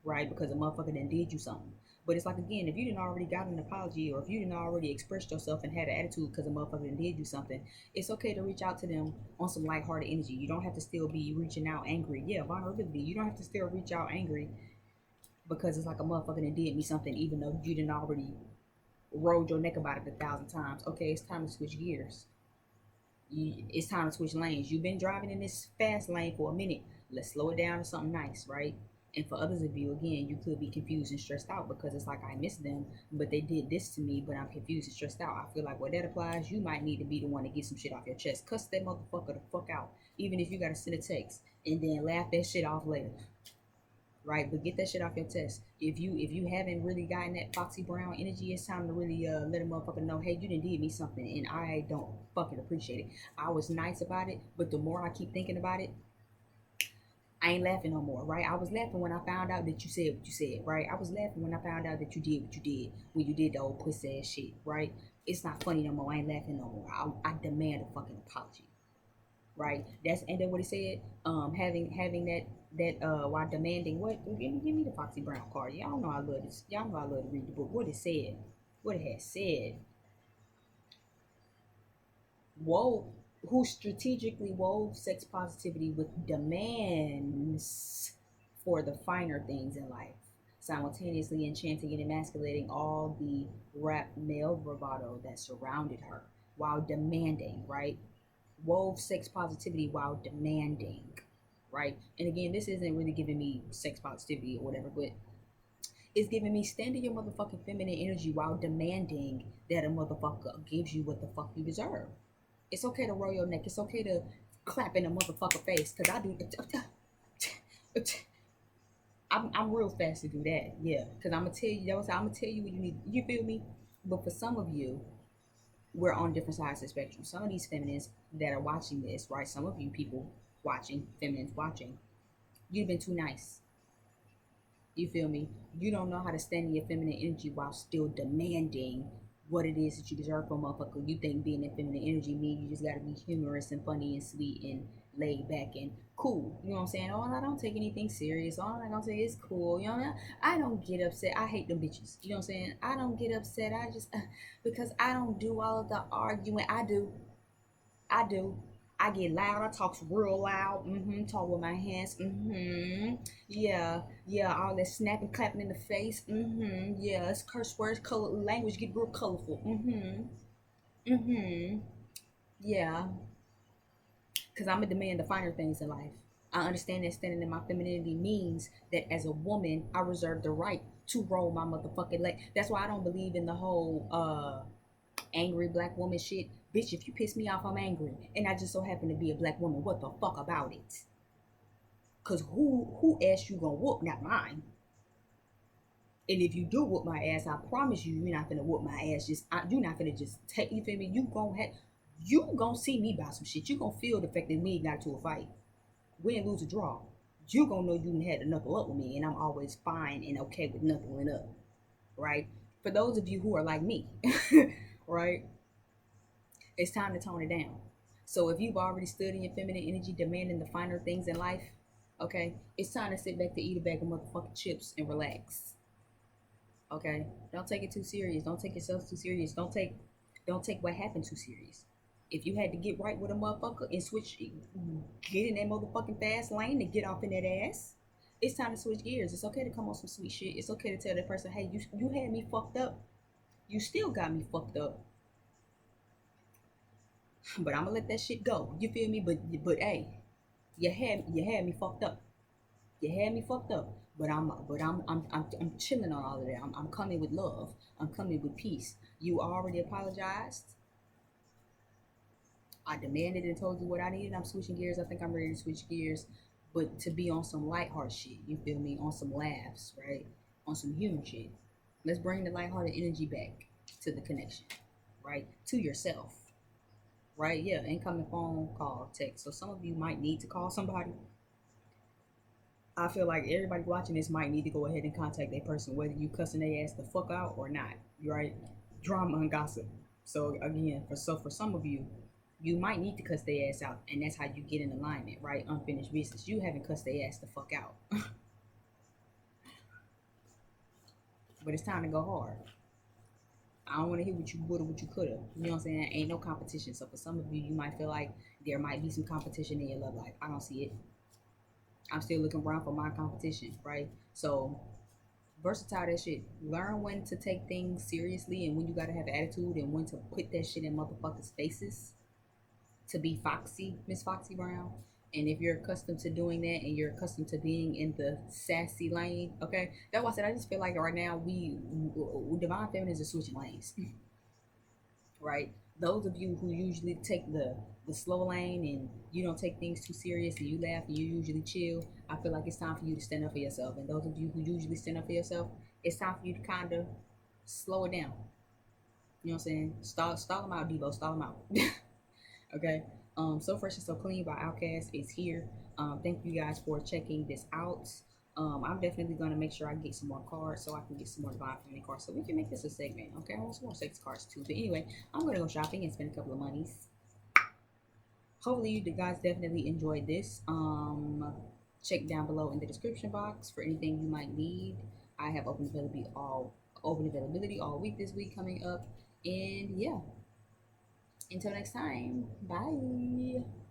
right? Because a motherfucker then did you something. But it's like again, if you didn't already got an apology or if you didn't already expressed yourself and had an attitude because a motherfucker then did you something, it's okay to reach out to them on some lighthearted energy. You don't have to still be reaching out angry. Yeah, vulnerability. You don't have to still reach out angry because it's like a motherfucker that did me something, even though you didn't already rolled your neck about it 1,000 times. Okay, it's time to switch gears. It's time to switch lanes. You've been driving in this fast lane for a minute. Let's slow it down to something nice, right? And for others of you, again, you could be confused and stressed out because it's like I miss them, but they did this to me, but I'm confused and stressed out. I feel like where that applies, you might need to be the one to get some shit off your chest. Cuss that motherfucker the fuck out, even if you gotta send a text and then laugh that shit off later, right? But get that shit off your chest. If you haven't really gotten that Foxy Brown energy, it's time to really let a motherfucker know, hey, you didn't did me something, and I don't fucking appreciate it. I was nice about it, but the more I keep thinking about it, I ain't laughing no more, right? I was laughing when I found out that you said what you said, right? I was laughing when I found out that you did what you did when you did the old pussy ass shit, right? It's not funny no more. I ain't laughing no more. I demand a fucking apology, right? That's and then what he said. Having that while demanding what? Give me the Foxy Brown card. Y'all know I love this. Y'all know I love to read the book. What it said. What it had said. Wove, who strategically wove sex positivity with demands for the finer things in life, simultaneously enchanting and emasculating all the rap male bravado that surrounded her while demanding, right? Wove sex positivity while demanding, right? And again, this isn't really giving me sex positivity or whatever, but it's giving me standing your motherfucking feminine energy while demanding that a motherfucker gives you what the fuck you deserve. It's okay to roll your neck. It's okay to clap in a motherfucker face. Cause I do. I'm real fast to do that. Yeah. Cause I'm gonna tell you. I'm gonna tell you what you need. You feel me? But for some of you, we're on different sides of the spectrum. Some of these feminists that are watching this, right? Some of you people watching, feminists watching, you've been too nice. You feel me? You don't know how to stand in your feminine energy while still demanding what it is that you deserve from a motherfucker. You think being in feminine energy means you just gotta be humorous and funny and sweet and laid back and cool. You know what I'm saying? Oh, I don't take anything serious. All I'm gonna say is cool. You know what I mean? I don't get upset. I hate them bitches. You know what I'm saying? I don't get upset. I just because I don't do all of the arguing. I do. I do. I get loud. I talk real loud. Talk with my hands. Yeah. Yeah. All that snapping, clapping in the face. Yeah. It's curse words. Color language get real colorful. Yeah. Because I'm a demand the finer things in life. I understand that standing in my femininity means that as a woman, I reserve the right to roll my motherfucking leg. That's why I don't believe in the whole angry black woman shit. Bitch, if you piss me off, I'm angry. And I just so happen to be a black woman. What the fuck about it? Cause who ass you gonna whoop? Not mine. And if you do whoop my ass, I promise you, you're not gonna whoop my ass. You're not gonna just take. You feel me? You gonna see me about some shit. You gonna feel the fact that we got to a fight, win, lose, or draw. You gonna know you had to knuckle up with me, and I'm always fine and okay with knuckling up, right? For those of you who are like me, right? It's time to tone it down. So if you've already stood in your feminine energy, demanding the finer things in life, okay, it's time to sit back to eat a bag of motherfucking chips and relax. Okay, don't take it too serious. Don't take yourself too serious. Don't take what happened too serious. If you had to get right with a motherfucker and get in that motherfucking fast lane and get off in that ass, it's time to switch gears. It's okay to come on some sweet shit. It's okay to tell that person, hey, you had me fucked up. You still got me fucked up. But I'm gonna let that shit go. You feel me? But hey, you had me fucked up. You had me fucked up. But I'm chilling on all of that. I'm coming with love. I'm coming with peace. You already apologized. I demanded and told you what I needed. I'm switching gears. I think I'm ready to switch gears, but to be on some lighthearted shit. You feel me? On some laughs, right? On some human shit. Let's bring the lighthearted energy back to the connection, right? To yourself, right? Yeah, incoming phone call, text. So some of you might need to call somebody. I feel like everybody watching this might need to go ahead and contact that person, whether you cussing their ass the fuck out or not, right? Drama and gossip. So again, for some of you, you might need to cuss their ass out, and that's how you get in alignment, right? Unfinished business. You haven't cussed their ass the fuck out, but it's time to go hard. I don't want to hear what you woulda, what you coulda. You know what I'm saying? Ain't no competition. So for some of you, you might feel like there might be some competition in your love life. I don't see it. I'm still looking around for my competition, right? So versatile that shit. Learn when to take things seriously and when you gotta have attitude and when to put that shit in motherfuckers' faces to be Foxy, Miss Foxy Brown. And if you're accustomed to doing that and you're accustomed to being in the sassy lane, okay, that's why I said I just feel like right now we divine feminines are switching lanes, right? Those of you who usually take the slow lane and you don't take things too serious and you laugh and you usually chill, I feel like it's time for you to stand up for yourself. And those of you who usually stand up for yourself, it's time for you to kind of slow it down. You know what I'm saying? Stall them out, Devo. Stall them out. Okay. So Fresh and So Clean by Outkast is here. Thank you guys for checking this out. I'm definitely gonna make sure I get some more cards so I can get some more divine feminine cards so we can make this a segment. Okay, I want some more sex cards too. But anyway, I'm gonna go shopping and spend a couple of monies. Hopefully you guys definitely enjoyed this. Check down below in the description box for anything you might need. I have open availability all week this week coming up. And yeah, until next time, bye.